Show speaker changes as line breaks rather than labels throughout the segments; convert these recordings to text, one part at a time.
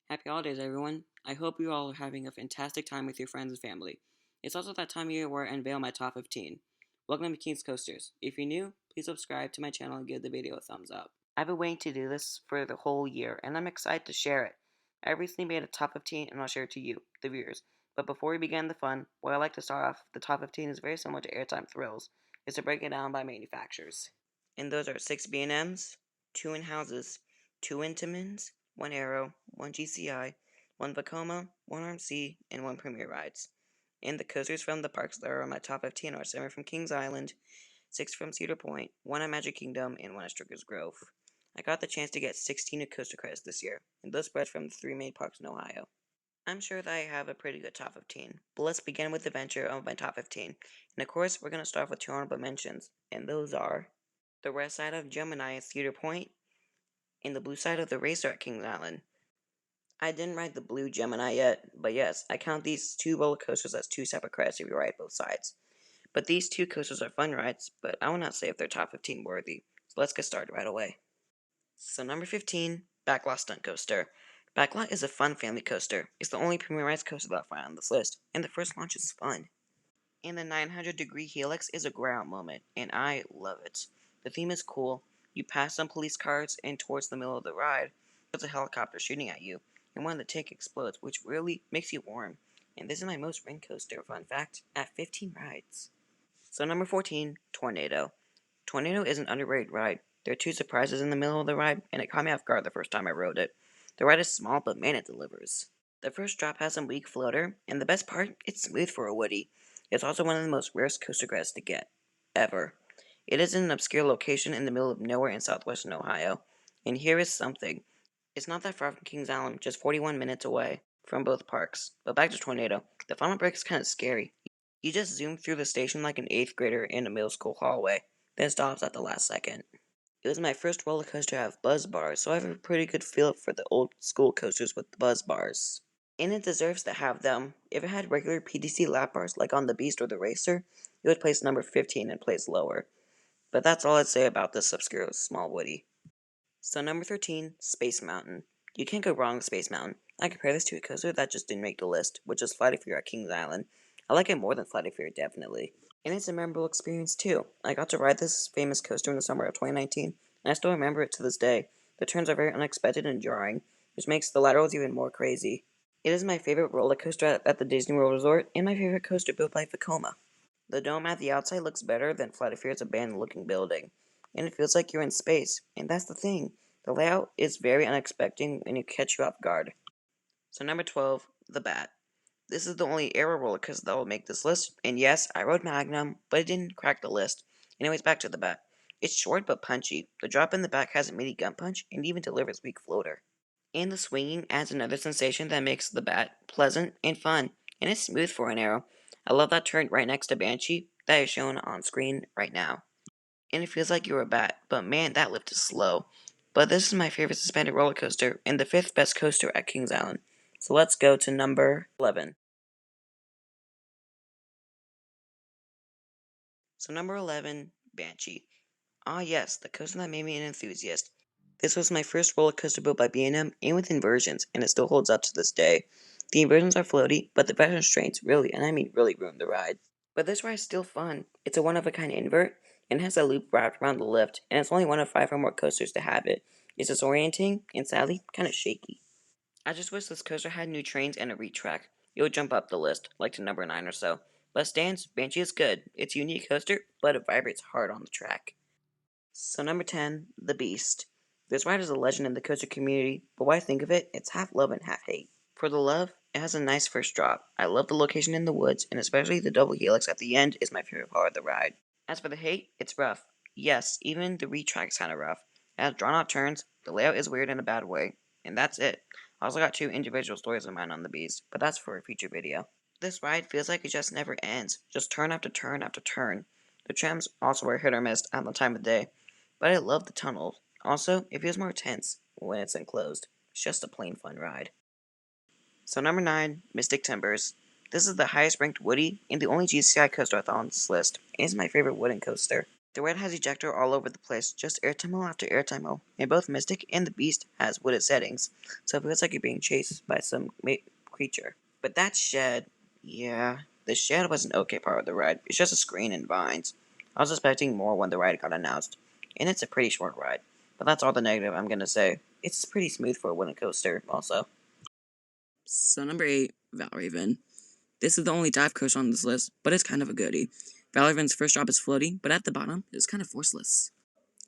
Happy holidays, everyone. I hope you all are having a fantastic time with your friends and family. It's also that time of year where I unveil my top 15. Welcome to Kingz Koasterz. If you're new, please subscribe to my channel and give the video a thumbs up. I've been waiting to do this for the whole year, and I'm excited to share it. I recently made a top 15, and I'll share it to you, the viewers. But before we begin the fun, what I like to start off, the top 15 is very similar to Airtime Thrills. It's to break it down by manufacturers. And those are 6 B&Ms, 2 in-houses, 2 Intamins, 1 Aero, 1 GCI, 1 Vekoma, 1 RMC, and 1 Premier Rides. And the coasters from the parks that are on my top 15 are 7 from Kings Island, 6 from Cedar Point, 1 at Magic Kingdom, and 1 at Strickers Grove. I got the chance to get 16 new coaster credits this year, and those spread from the 3 main parks in Ohio. I'm sure that I have a pretty good top 15, but let's begin with the venture of my top 15. And of course, we're going to start with 2 honorable mentions, and those are the red side of Gemini at Cedar Point, and the blue side of the Racer at Kings Island. I didn't ride the blue Gemini yet, but yes, I count these 2 roller coasters as 2 separate credits if you ride both sides. But these 2 coasters are fun rides, but I will not say if they're top 15 worthy, so let's get started right away. So number 15, Backlot Stunt Coaster. Backlot is a fun family coaster. It's the only Premier Rides coaster that I'll find on this list, and the first launch is fun. And the 900-degree helix is a ground moment, and I love it. The theme is cool. You pass some police cars, and towards the middle of the ride, there's a helicopter shooting at you, and one of the tank explodes, which really makes you warm. And this is my most ridden coaster, fun fact, at 15 rides. So number 14, Tornado. Tornado is an underrated ride. There are 2 surprises in the middle of the ride, and it caught me off guard the first time I rode it. The ride is small, but man, it delivers. The first drop has some weak floater, and the best part, it's smooth for a Woody. It's also one of the most rarest coaster credits to get, ever. It is in an obscure location in the middle of nowhere in southwestern Ohio. And here is something. It's not that far from Kings Island, just 41 minutes away from both parks. But back to Tornado. The final break is kind of scary. You just zoom through the station like an 8th grader in a middle school hallway, then stops at the last second. It was my first roller coaster to have buzz bars, so I have a pretty good feel for the old school coasters with the buzz bars. And it deserves to have them. If it had regular PDC lap bars like on the Beast or the Racer, it would place number 15 and place lower. But that's all I'd say about this obscure small Woody. So number 13, Space Mountain. You can't go wrong with Space Mountain. I compare this to a coaster that just didn't make the list, which is Flight of Fear at Kings Island. I like it more than Flight of Fear, definitely. And it's a memorable experience too. I got to ride this famous coaster in the summer of 2019, and I still remember it to this day. The turns are very unexpected and jarring, which makes the laterals even more crazy. It is my favorite roller coaster at the Disney World Resort, and my favorite coaster built by Vekoma. The dome at the outside looks better than Flight of Fear's abandoned-looking building, and it feels like you're in space, and that's the thing. The layout is very unexpected and it catch you off guard. So number 12, the Bat. This is the only aero roller coaster that will make this list, and yes, I rode Magnum, but it didn't crack the list. Anyways, back to the Bat. It's short but punchy. The drop in the back has a mini gun punch and even delivers weak floater. And the swinging adds another sensation that makes the Bat pleasant and fun, and it's smooth for an aero. I love that turn right next to Banshee that is shown on screen right now. And it feels like you're a bat, but man, that lift is slow. But this is my favorite suspended roller coaster and the 5th best coaster at Kings Island. So let's go to number 11. So number 11, Banshee. Ah yes, the coaster that made me an enthusiast. This was my first roller coaster built by B&M and with inversions, and it still holds up to this day. The inversions are floaty, but the better restraints really, and I mean really, ruined the ride. But this ride is still fun. It's a one-of-a-kind invert, and has a loop wrapped around the lift, and it's only one of 5 or more coasters to have it. It's disorienting, and sadly, kind of shaky. I just wish this coaster had new trains and a retrack. It would jump up the list, like to number 9 or so. But stands, Banshee is good. It's a unique coaster, but it vibrates hard on the track. So number 10, The Beast. This ride is a legend in the coaster community, but when I think of it, it's half love and half hate. For the love, it has a nice first drop. I love the location in the woods, and especially the double helix at the end is my favorite part of the ride. As for the hate, it's rough. Yes, even the retrack is kind of rough. It has drawn out turns, the layout is weird in a bad way, and that's it. I also got 2 individual stories of mine on the Beast, but that's for a future video. This ride feels like it just never ends, just turn after turn after turn. The trams also are hit or miss at the time of day, but I love the tunnels. Also, it feels more tense when it's enclosed. It's just a plain fun ride. So number 9, Mystic Timbers. This is the highest ranked Woody and the only GCI coaster I thought on this list, and it's my favorite wooden coaster. The ride has ejector all over the place, just airtime after airtime, and both Mystic and the Beast has wooded settings, so it feels like you're being chased by some creature. But that shed, yeah, the shed was an okay part of the ride. It's just a screen and vines. I was expecting more when the ride got announced, and it's a pretty short ride. But that's all the negative I'm gonna say. It's pretty smooth for a wooden coaster, also. So number 8, Valraven. This is the only dive coaster on this list, but it's kind of a goodie. Valraven's first drop is floating, but at the bottom, it's kind of forceless.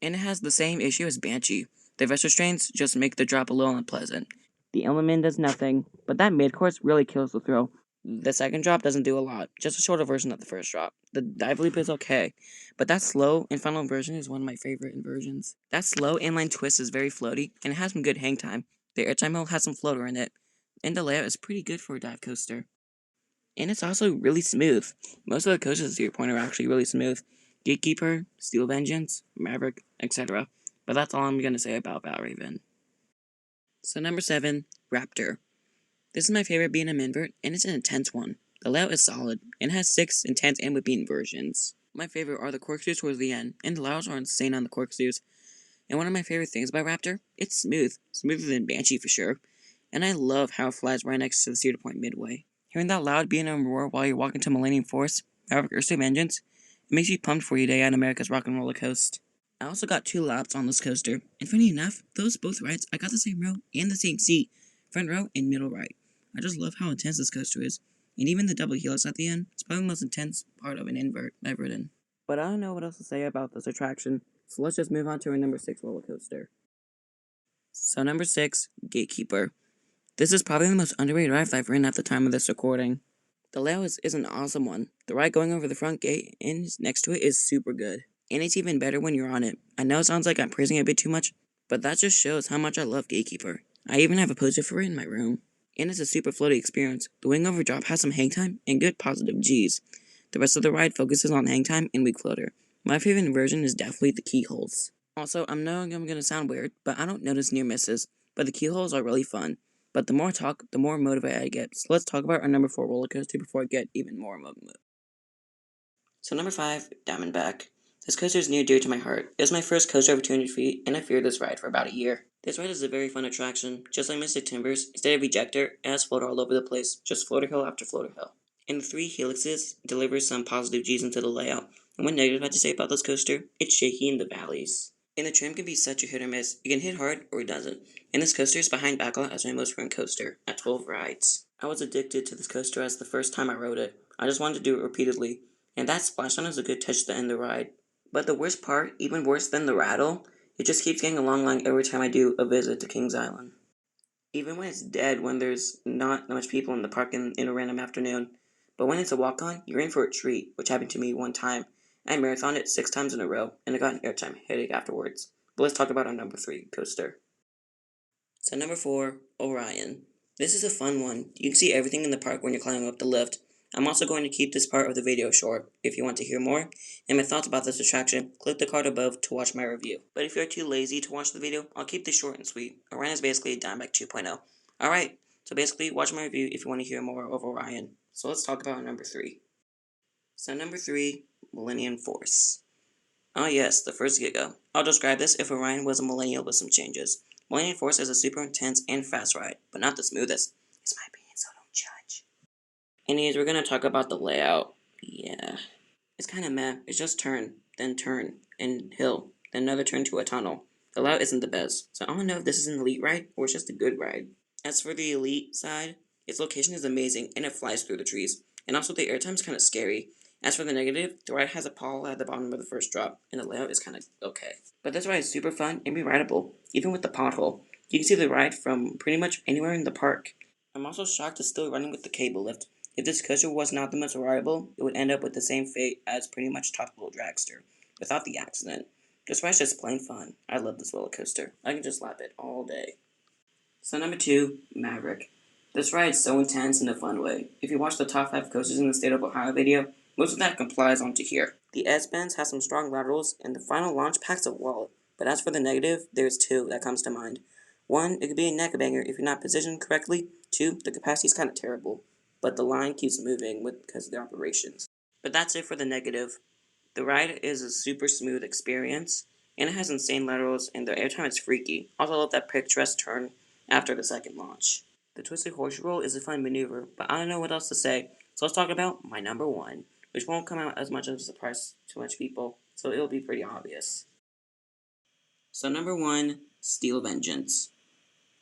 And it has the same issue as Banshee. The vest restraints just make the drop a little unpleasant. The element does nothing, but that mid-course really kills the throw. The second drop doesn't do a lot, just a shorter version of the first drop. The dive leap is okay, but that slow and final inversion is one of my favorite inversions. That slow inline twist is very floaty, and it has some good hang time. The airtime hill has some floater in it, and the layout is pretty good for a dive coaster. And it's also really smooth. Most of the coasters at Cedar Point are actually really smooth. Gatekeeper, Steel Vengeance, Maverick, etc. But that's all I'm going to say about Valraven. So number 7, Raptor. This is my favorite B&M invert, and it's an intense one. The layout is solid, and has 6 intense and whipping inversions. My favorite are the corkscrews towards the end, and the layouts are insane on the corkscrews. And one of my favorite things about Raptor, it's smooth. Smoother than Banshee for sure. And I love how it flies right next to the Cedar Point midway. Hearing that loud B&M roar while you're walking to Millennium Force, Maverick or Steel Vengeance, it makes you pumped for your day at America's Rock and Roller Coaster. I also got 2 laps on this coaster, and funny enough, those both rides, I got the same row and the same seat, front row and middle right. I just love how intense this coaster is, and even the double helix at the end is probably the most intense part of an invert I've ridden. But I don't know what else to say about this attraction, so let's just move on to our number 6 roller coaster. So number 6, Gatekeeper. This is probably the most underrated ride I've ridden at the time of this recording. The layout is an awesome one. The ride going over the front gate and next to it is super good. And it's even better when you're on it. I know it sounds like I'm praising it a bit too much, but that just shows how much I love Gatekeeper. I even have a poster for it in my room. And it's a super floaty experience. The wing over drop has some hang time and good positive G's. The rest of the ride focuses on hang time and weak floater. My favorite inversion is definitely the keyholes. Also, I know I'm going to sound weird, but I don't notice near misses. But the keyholes are really fun. But the more I talk, the more motivated I get. So let's talk about our number 4 roller coaster before I get even more motivated. So number 5, Diamondback. This coaster is near dear to my heart. It was my first coaster over 200 feet, and I feared this ride for about a year. This ride is a very fun attraction. Just like Mystic Timbers, instead of ejector, it has floater all over the place, just floater hill after floater hill. And the 3 helixes delivers some positive G's into the layout. And one negative I have to say about this coaster, it's shaky in the valleys. And the trim can be such a hit or miss. It can hit hard or it doesn't. And this coaster is behind Backlot as my most run coaster, at 12 rides. I was addicted to this coaster as the first time I rode it. I just wanted to do it repeatedly. And that splashdown is a good touch to end the ride. But the worst part, even worse than the rattle, it just keeps getting a long line every time I do a visit to King's Island. Even when it's dead, when there's not much people in the park in a random afternoon. But when it's a walk-on, you're in for a treat, which happened to me one time. I marathoned it 6 times in a row, and I got an airtime headache afterwards. But let's talk about our number 3 coaster. So number 4, Orion. This is a fun one. You can see everything in the park when you're climbing up the lift. I'm also going to keep this part of the video short. If you want to hear more and my thoughts about this attraction, click the card above to watch my review. But if you're too lazy to watch the video, I'll keep this short and sweet. Orion is basically a Diamondback 2.0. Alright, so basically watch my review if you want to hear more of Orion. So let's talk about number 3. So number 3, Millennium Force. Oh yes, the first Giga. I'll describe this if Orion was a millennial with some changes. Millennium Force is a super intense and fast ride, but not the smoothest. It's my opinion, so don't judge. Anyways, we're going to talk about the layout. Yeah. It's kind of meh. It's just turn, and hill, then another turn to a tunnel. The layout isn't the best, so I don't know if this is an elite ride or it's just a good ride. As for the elite side, its location is amazing and it flies through the trees. And also the airtime is kind of scary. As for the negative, the ride has a pothole at the bottom of the first drop, and the layout is kind of okay. But this ride is super fun and rideable, even with the pothole. You can see the ride from pretty much anywhere in the park. I'm also shocked it's still running with the cable lift. If this coaster was not the most reliable, it would end up with the same fate as pretty much Tropical Dragster, without the accident. This ride's just plain fun. I love this roller coaster. I can just lap it all day. So number 2, Maverick. This ride is so intense in a fun way. If you watch the top 5 coasters in the state of Ohio video, most of that complies onto here. The S-bends has some strong laterals, and the final launch packs a wall. But as for the negative, there's 2 that comes to mind. 1, it could be a neck banger if you're not positioned correctly. 2, the capacity is kind of terrible, but the line keeps moving because of the operations. But that's it for the negative. The ride is a super smooth experience, and it has insane laterals, and the airtime is freaky. Also, I love that picturesque turn after the second launch. The twisted horse roll is a fun maneuver, but I don't know what else to say, so let's talk about my number one, which won't come out as much of a surprise to much people, so it'll be pretty obvious. So number one, Steel Vengeance.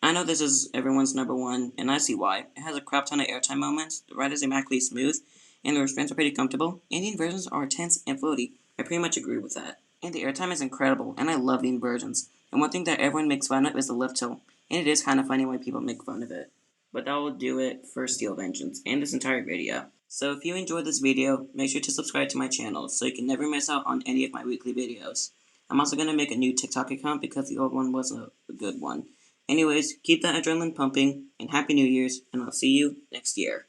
I know this is everyone's number one, and I see why. It has a crap ton of airtime moments, the ride is immaculately smooth, and the restraints are pretty comfortable. And the inversions are tense and floaty. I pretty much agree with that. And the airtime is incredible, and I love the inversions. And one thing that everyone makes fun of is the lift hill, and it is kind of funny why people make fun of it. But that will do it for Steel Vengeance, and this entire video. So if you enjoyed this video, make sure to subscribe to my channel, so you can never miss out on any of my weekly videos. I'm also going to make a new TikTok account because the old one wasn't a good one. Anyways, keep that adrenaline pumping, and Happy New Year's, and I'll see you next year.